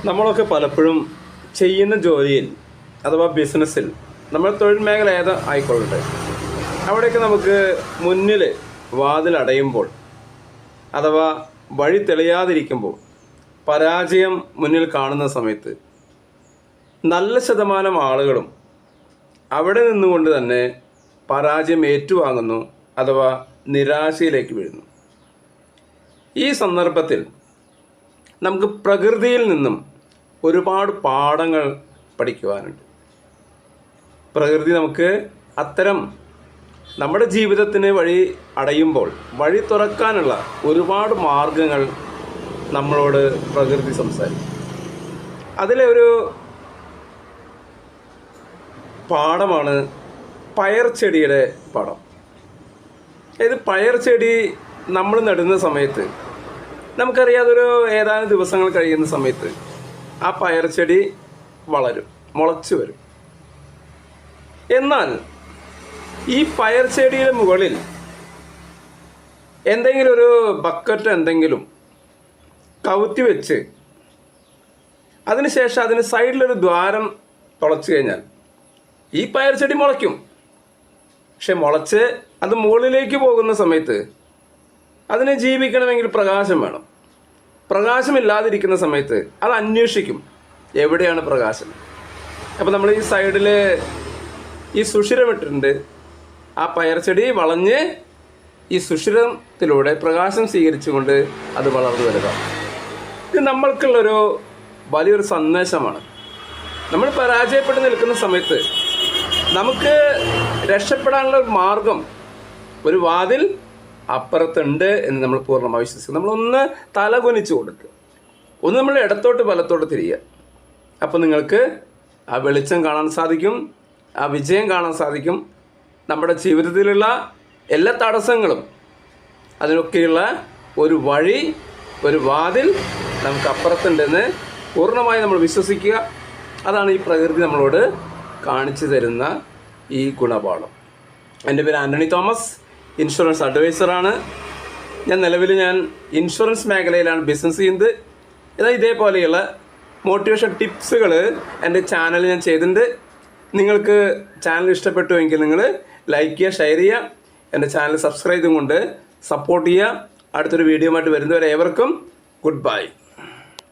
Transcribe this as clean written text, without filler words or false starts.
നമ്മളൊക്കെ പലപ്പോഴും ചെയ്യുന്ന ജോലിയിൽ അഥവാ ബിസിനസ്സിൽ നമ്മൾ തൊഴിൽ മേഖല ഏത് ആയിക്കൊള്ളട്ടെ, അവിടെയൊക്കെ നമുക്ക് മുന്നിൽ വാതിലടയുമ്പോൾ അഥവാ വഴി തെളിയാതിരിക്കുമ്പോൾ, പരാജയം മുന്നിൽ കാണുന്ന സമയത്ത് നല്ല ശതമാനം ആളുകളും അവിടെ നിന്നുകൊണ്ട് തന്നെ പരാജയം ഏറ്റുവാങ്ങുന്നു അഥവാ നിരാശയിലേക്ക് വീഴുന്നു. ഈ സന്ദർഭത്തിൽ നമുക്ക് പ്രകൃതിയിൽ നിന്നും ഒരുപാട് പാഠങ്ങൾ പഠിക്കുവാനുണ്ട്. പ്രകൃതി നമുക്ക് അത്തരം നമ്മുടെ ജീവിതത്തിന് വഴി അടയുമ്പോൾ വഴി തുറക്കാനുള്ള ഒരുപാട് മാർഗങ്ങൾ നമ്മളോട് പ്രകൃതി സംസാരിക്കും. അതിലെ ഒരു പാഠമാണ് പയർ ചെടിയുടെ പാഠം. ഇത് പയർ ചെടി നമ്മൾ നടുന്ന സമയത്ത് നമുക്കറിയാം, അതൊരു ഏതാനും ദിവസങ്ങൾ കഴിയുന്ന സമയത്ത് ആ പയർ ചെടി വളരും, മുളച്ചു വരും. എന്നാൽ ഈ പയർ ചെടിയുടെ മുകളിൽ എന്തെങ്കിലും ഒരു ബക്കറ്റ് എന്തെങ്കിലും കവുത്തി വെച്ച് അതിനുശേഷം അതിന് സൈഡിലൊരു ദ്വാരം തുളച്ചു കഴിഞ്ഞാൽ ഈ പയർ ചെടി മുളയ്ക്കും. പക്ഷെ മുളച്ച് അത് മുകളിലേക്ക് പോകുന്ന സമയത്ത് അതിനെ ജീവിക്കണമെങ്കിൽ പ്രകാശം വേണം. പ്രകാശമില്ലാതിരിക്കുന്ന സമയത്ത് അത് അന്വേഷിക്കും എവിടെയാണ് പ്രകാശം. അപ്പോൾ നമ്മൾ ഈ സൈഡിൽ ഈ സുഷിരമിട്ടിട്ടുണ്ട്. ആ പയർ ചെടി വളഞ്ഞ് ഈ സുഷിരത്തിലൂടെ പ്രകാശം സ്വീകരിച്ചുകൊണ്ട് അത് വളർന്നു വരിക. ഇത് നമ്മൾക്കുള്ളൊരു വലിയൊരു സന്ദേശമാണ്. നമ്മൾ പരാജയപ്പെട്ട് നിൽക്കുന്ന സമയത്ത് നമുക്ക് രക്ഷപ്പെടാനുള്ള ഒരു മാർഗം, ഒരു വാതിൽ അപ്പുറത്തുണ്ട് എന്ന് നമ്മൾ പൂർണ്ണമായി വിശ്വസിക്കും. നമ്മളൊന്ന് തലകുനിച്ച് കൊടുക്കുക, ഒന്ന് നമ്മൾ ഇടത്തോട്ട് വലത്തോട്ട് തിരിയുക. അപ്പോൾ നിങ്ങൾക്ക് ആ വെളിച്ചം കാണാൻ സാധിക്കും, ആ വിജയം കാണാൻ സാധിക്കും. നമ്മുടെ ജീവിതത്തിലുള്ള എല്ലാ തടസ്സങ്ങളും അതിനൊക്കെയുള്ള ഒരു വഴി, ഒരു വാതിൽ നമുക്ക് അപ്പുറത്തുണ്ടെന്ന് പൂർണ്ണമായി നമ്മൾ വിശ്വസിക്കുക. അതാണ് ഈ പ്രകൃതി നമ്മളോട് കാണിച്ചു തരുന്ന ഈ ഗുണപാഠം. എൻ്റെ പേര് ആൻ്റണി തോമസ്, ഇൻഷുറൻസ് അഡ്വൈസറാണ്. നിലവിൽ ഞാൻ ഇൻഷുറൻസ് മേഖലയിലാണ് ബിസിനസ് ചെയ്യുന്നത്. എന്നാൽ ഇതേപോലെയുള്ള മോട്ടിവേഷൻ ടിപ്സുകൾ എൻ്റെ ചാനലിൽ ഞാൻ ചെയ്തിട്ടുണ്ട്. നിങ്ങൾക്ക് ചാനൽ ഇഷ്ടപ്പെട്ടുവെങ്കിൽ നിങ്ങൾ ലൈക്ക് ചെയ്യുക, ഷെയർ ചെയ്യുക, എൻ്റെ ചാനൽ സബ്സ്ക്രൈബ് ചെയ്തുകൊണ്ട് സപ്പോർട്ട് ചെയ്യുക. അടുത്തൊരു വീഡിയോ ആയിട്ട് വരുന്നവരെ ഏവർക്കും ഗുഡ് ബൈ.